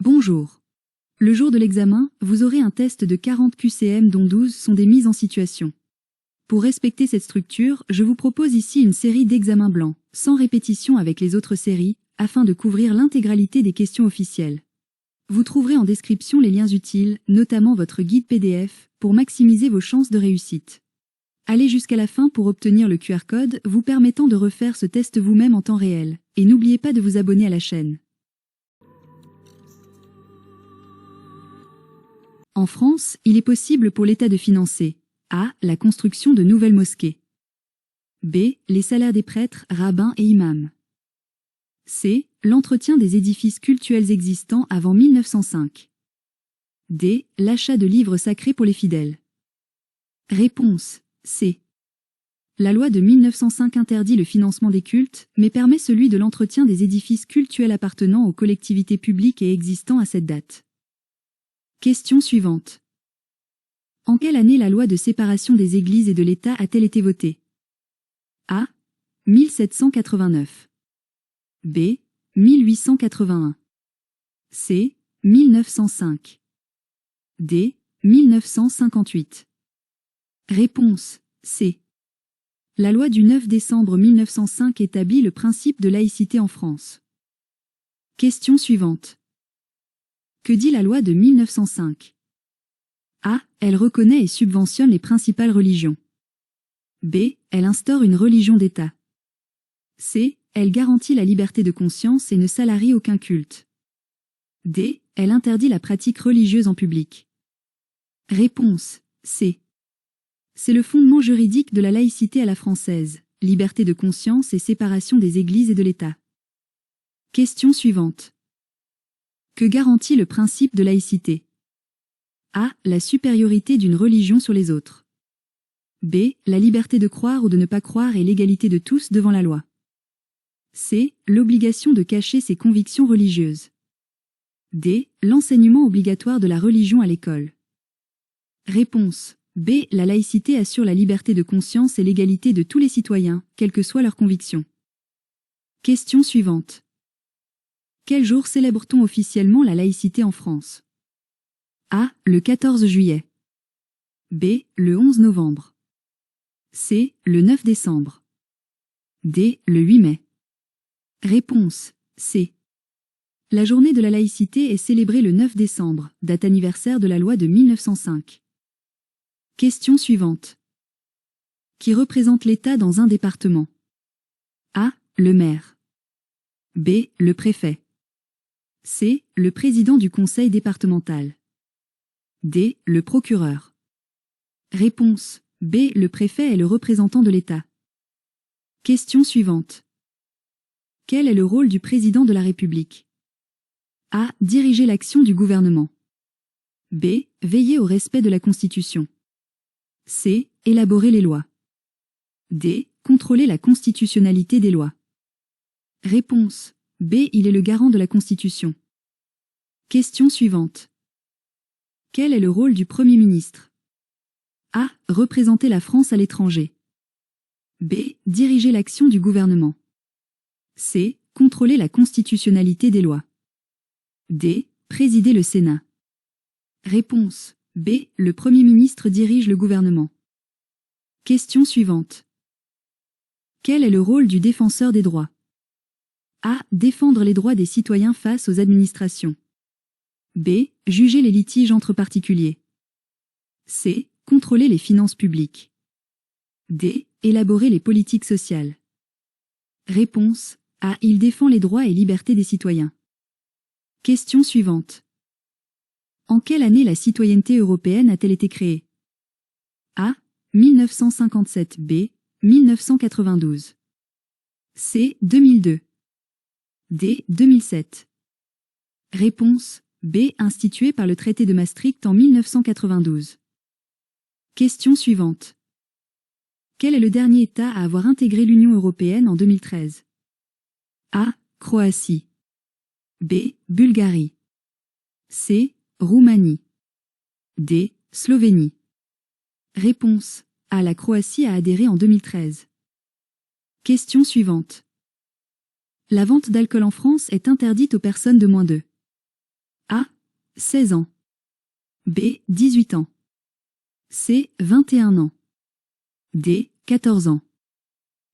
Bonjour. Le jour de l'examen, vous aurez un test de 40 QCM dont 12 sont des mises en situation. Pour respecter cette structure, je vous propose ici une série d'examens blancs, sans répétition avec les autres séries, afin de couvrir l'intégralité des questions officielles. Vous trouverez en description les liens utiles, notamment votre guide PDF, pour maximiser vos chances de réussite. Allez jusqu'à la fin pour obtenir le QR code vous permettant de refaire ce test vous-même en temps réel, et n'oubliez pas de vous abonner à la chaîne. En France, il est possible pour l'État de financer A. La construction de nouvelles mosquées. B. Les salaires des prêtres, rabbins et imams. C. L'entretien des édifices cultuels existants avant 1905. D. L'achat de livres sacrés pour les fidèles. Réponse C. La loi de 1905 interdit le financement des cultes, mais permet celui de l'entretien des édifices cultuels appartenant aux collectivités publiques et existant à cette date. Question suivante. En quelle année la loi de séparation des Églises et de l'État a-t-elle été votée? A. 1789. B. 1881. C. 1905. D. 1958. Réponse C. La loi du 9 décembre 1905 établit le principe de laïcité en France. Question suivante. Que dit la loi de 1905? A. Elle reconnaît et subventionne les principales religions. B. Elle instaure une religion d'État. C. Elle garantit la liberté de conscience et ne salarie aucun culte. D. Elle interdit la pratique religieuse en public. Réponse C. C'est le fondement juridique de la laïcité à la française, liberté de conscience et séparation des Églises et de l'État. Question suivante. Que garantit le principe de laïcité? A. La supériorité d'une religion sur les autres. B. La liberté de croire ou de ne pas croire et l'égalité de tous devant la loi. C. L'obligation de cacher ses convictions religieuses. D. L'enseignement obligatoire de la religion à l'école. Réponse B. La laïcité assure la liberté de conscience et l'égalité de tous les citoyens, quelles que soient leurs convictions. Question suivante. Quel jour célèbre-t-on officiellement la laïcité en France? A. Le 14 juillet. B. Le 11 novembre. C. Le 9 décembre. D. Le 8 mai. Réponse C. La journée de la laïcité est célébrée le 9 décembre, date anniversaire de la loi de 1905. Question suivante. Qui représente l'État dans un département? A. Le maire. B. Le préfet. C. Le président du conseil départemental. D. Le procureur. Réponse B. Le préfet est le représentant de l'État. Question suivante. Quel est le rôle du président de la République? A. Diriger l'action du gouvernement. B. Veiller au respect de la Constitution. C. Élaborer les lois. D. Contrôler la constitutionnalité des lois. Réponse B. Il est le garant de la Constitution. Question suivante. Quel est le rôle du Premier ministre? A. Représenter la France à l'étranger. B. Diriger l'action du gouvernement. C. Contrôler la constitutionnalité des lois. D. Présider le Sénat. Réponse B. Le Premier ministre dirige le gouvernement. Question suivante. Quel est le rôle du défenseur des droits? A. Défendre les droits des citoyens face aux administrations. B. Juger les litiges entre particuliers. C. Contrôler les finances publiques. D. Élaborer les politiques sociales. Réponse A. Il défend les droits et libertés des citoyens. Question suivante. En quelle année la citoyenneté européenne a-t-elle été créée? A. 1957. B. 1992. C. 2002. D. 2007. Réponse B. Instituée par le traité de Maastricht en 1992. Question suivante. Quel est le dernier État à avoir intégré l'Union européenne en 2013? A. Croatie. B. Bulgarie. C. Roumanie. D. Slovénie. Réponse A. La Croatie a adhéré en 2013. Question suivante. La vente d'alcool en France est interdite aux personnes de moins de A. 16 ans. B. 18 ans. C. 21 ans. D. 14 ans.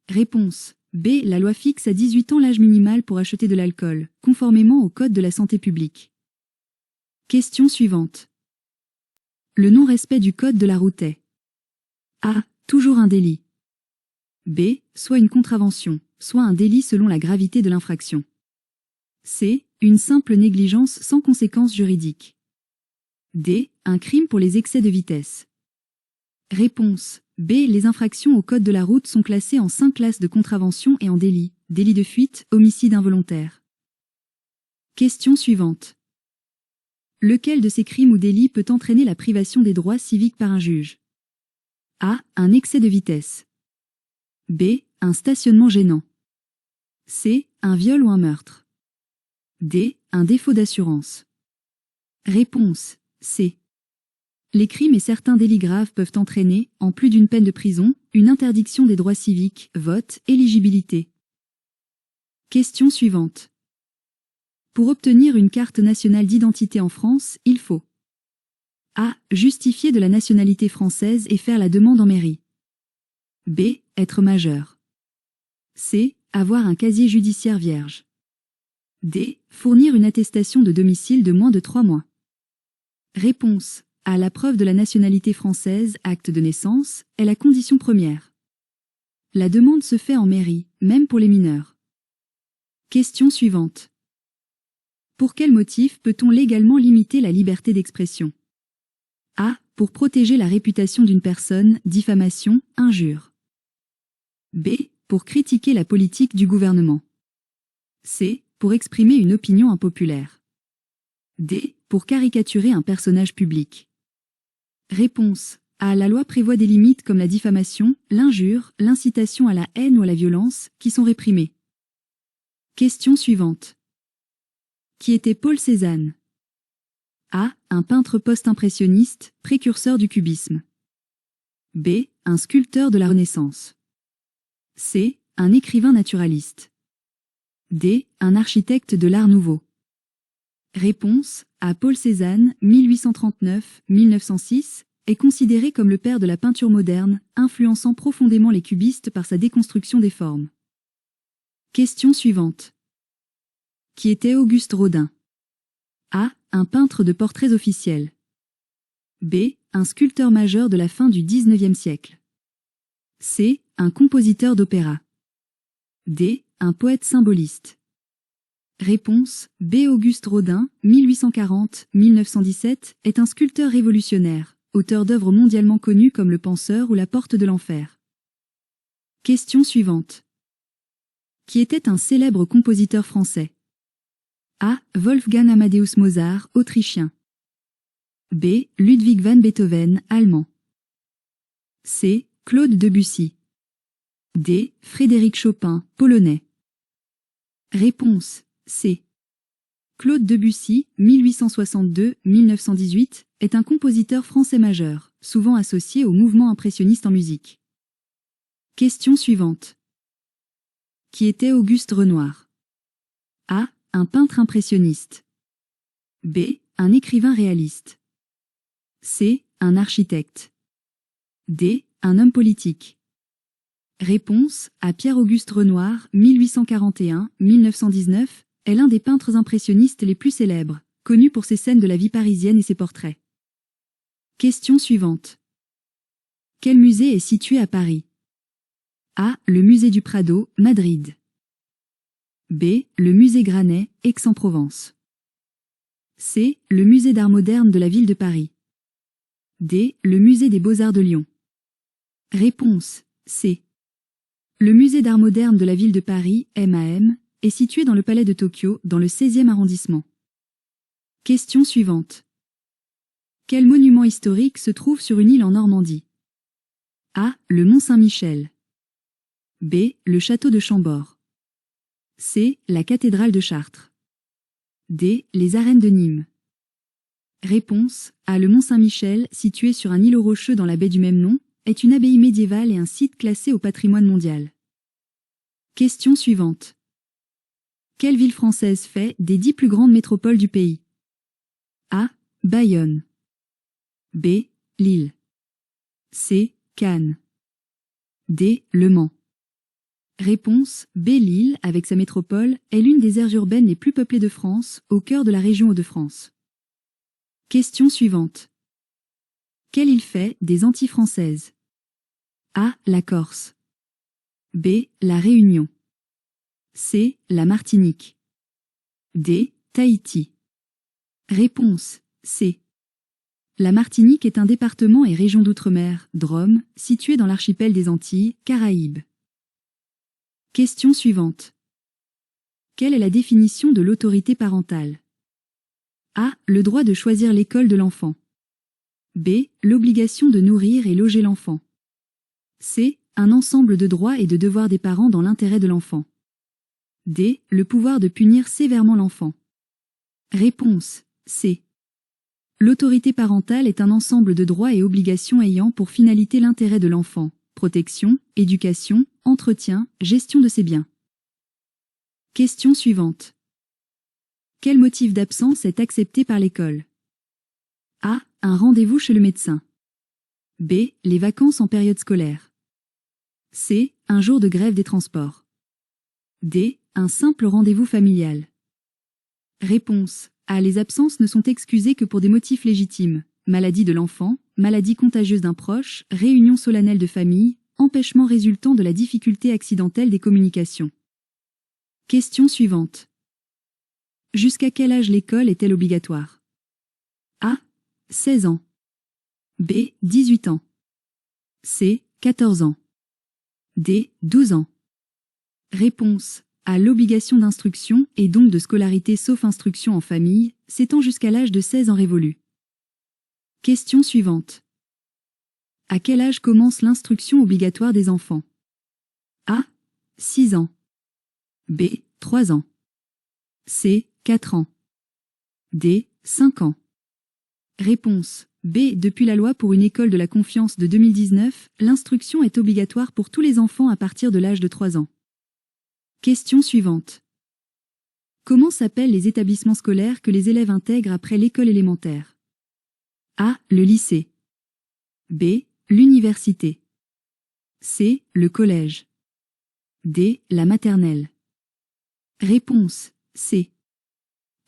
Réponse. B. La loi fixe à 18 ans l'âge minimal pour acheter de l'alcool, conformément au Code de la santé publique. Question suivante. Le non-respect du Code de la route est A. Toujours un délit. B. Soit une contravention, soit un délit selon la gravité de l'infraction. C. Une simple négligence sans conséquence juridique. D. Un crime pour les excès de vitesse. Réponse. B. Les infractions au Code de la route sont classées en 5 classes de contravention et en délit, délit de fuite, homicide involontaire. Question suivante. Lequel de ces crimes ou délits peut entraîner la privation des droits civiques par un juge? A. Un excès de vitesse. B. Un stationnement gênant. C. Un viol ou un meurtre. D. Un défaut d'assurance. Réponse. C. Les crimes et certains délits graves peuvent entraîner, en plus d'une peine de prison, une interdiction des droits civiques, vote, éligibilité. Question suivante. Pour obtenir une carte nationale d'identité en France, il faut A. Justifier de la nationalité française et faire la demande en mairie. B. Être majeur. C. Avoir un casier judiciaire vierge. D. Fournir une attestation de domicile de moins de 3 mois. Réponse. A. La preuve de la nationalité française, acte de naissance, est la condition première. La demande se fait en mairie, même pour les mineurs. Question suivante. Pour quel motif peut-on légalement limiter la liberté d'expression? A. Pour protéger la réputation d'une personne, diffamation, injure. B. Pour critiquer la politique du gouvernement. C. Pour exprimer une opinion impopulaire. D. Pour caricaturer un personnage public. Réponse. A. La loi prévoit des limites comme la diffamation, l'injure, l'incitation à la haine ou à la violence, qui sont réprimées. Question suivante. Qui était Paul Cézanne? A. Un peintre post-impressionniste, précurseur du cubisme. B. Un sculpteur de la Renaissance. C. Un écrivain naturaliste. D. Un architecte de l'Art nouveau. Réponse. A. Paul Cézanne, 1839-1906, est considéré comme le père de la peinture moderne, influençant profondément les cubistes par sa déconstruction des formes. Question suivante. Qui était Auguste Rodin? A. Un peintre de portraits officiels. B. Un sculpteur majeur de la fin du XIXe siècle. C. Un compositeur d'opéra. D. Un poète symboliste. Réponse. B. Auguste Rodin, 1840-1917, est un sculpteur révolutionnaire, auteur d'œuvres mondialement connues comme Le Penseur ou La Porte de l'Enfer. Question suivante. Qui était un célèbre compositeur français? A. Wolfgang Amadeus Mozart, autrichien. B. Ludwig van Beethoven, allemand. C. Claude Debussy. D. Frédéric Chopin, polonais. Réponse. C. Claude Debussy, 1862-1918, est un compositeur français majeur, souvent associé au mouvement impressionniste en musique. Question suivante. Qui était Auguste Renoir? A. Un peintre impressionniste. B. Un écrivain réaliste. C. Un architecte. D. Un homme politique. Réponse. A. Pierre-Auguste Renoir, 1841-1919, est l'un des peintres impressionnistes les plus célèbres, connu pour ses scènes de la vie parisienne et ses portraits. Question suivante. Quel musée est situé à Paris? A. Le musée du Prado, Madrid. B. Le musée Granet, Aix-en-Provence. C. Le musée d'art moderne de la ville de Paris. D. Le musée des Beaux-Arts de Lyon. Réponse. C. Le musée d'art moderne de la ville de Paris, MAM, est situé dans le palais de Tokyo, dans le 16e arrondissement. Question suivante. Quel monument historique se trouve sur une île en Normandie? A. Le mont Saint-Michel. B. Le château de Chambord. C. La cathédrale de Chartres. D. Les arènes de Nîmes. Réponse. A. Le mont Saint-Michel, situé sur un îlot rocheux dans la baie du même nom, est une abbaye médiévale et un site classé au patrimoine mondial. Question suivante. Quelle ville française fait des 10 plus grandes métropoles du pays? A. Bayonne. B. Lille. C. Cannes. D. Le Mans. Réponse B. Lille, avec sa métropole, est l'une des aires urbaines les plus peuplées de France, au cœur de la région Hauts-de-France. Question suivante. Quelle île fait des Antilles françaises? A. La Corse. B. La Réunion. C. La Martinique. D. Tahiti. Réponse C. La Martinique est un département et région d'outre-mer, Drôme, situé dans l'archipel des Antilles, Caraïbes. Question suivante. Quelle est la définition de l'autorité parentale? A. Le droit de choisir l'école de l'enfant. B. L'obligation de nourrir et loger l'enfant. C. Un ensemble de droits et de devoirs des parents dans l'intérêt de l'enfant. D. Le pouvoir de punir sévèrement l'enfant. Réponse C. L'autorité parentale est un ensemble de droits et obligations ayant pour finalité l'intérêt de l'enfant, protection, éducation, entretien, gestion de ses biens. Question suivante. Quel motif d'absence est accepté par l'école? A. Un rendez-vous chez le médecin. B. Les vacances en période scolaire. C. Un jour de grève des transports. D. Un simple rendez-vous familial. Réponse A. Les absences ne sont excusées que pour des motifs légitimes. Maladie de l'enfant, maladie contagieuse d'un proche, réunion solennelle de famille, empêchement résultant de la difficulté accidentelle des communications. Question suivante. Jusqu'à quel âge l'école est-elle obligatoire? A. 16 ans. B. 18 ans. C. 14 ans. D. 12 ans. Réponse A. L'obligation d'instruction et donc de scolarité sauf instruction en famille, s'étend jusqu'à l'âge de 16 ans révolu. Question suivante. À quel âge commence l'instruction obligatoire des enfants? A. 6 ans. B. 3 ans. C. 4 ans. D. 5 ans. Réponse B. Depuis la loi pour une école de la confiance de 2019, l'instruction est obligatoire pour tous les enfants à partir de l'âge de 3 ans. Question suivante. Comment s'appellent les établissements scolaires que les élèves intègrent après l'école élémentaire? A. Le lycée. B. L'université. C. Le collège. D. La maternelle. Réponse C.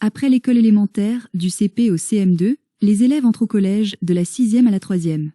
Après l'école élémentaire, du CP au CM2, les élèves entrent au collège de la 6e à la 3e.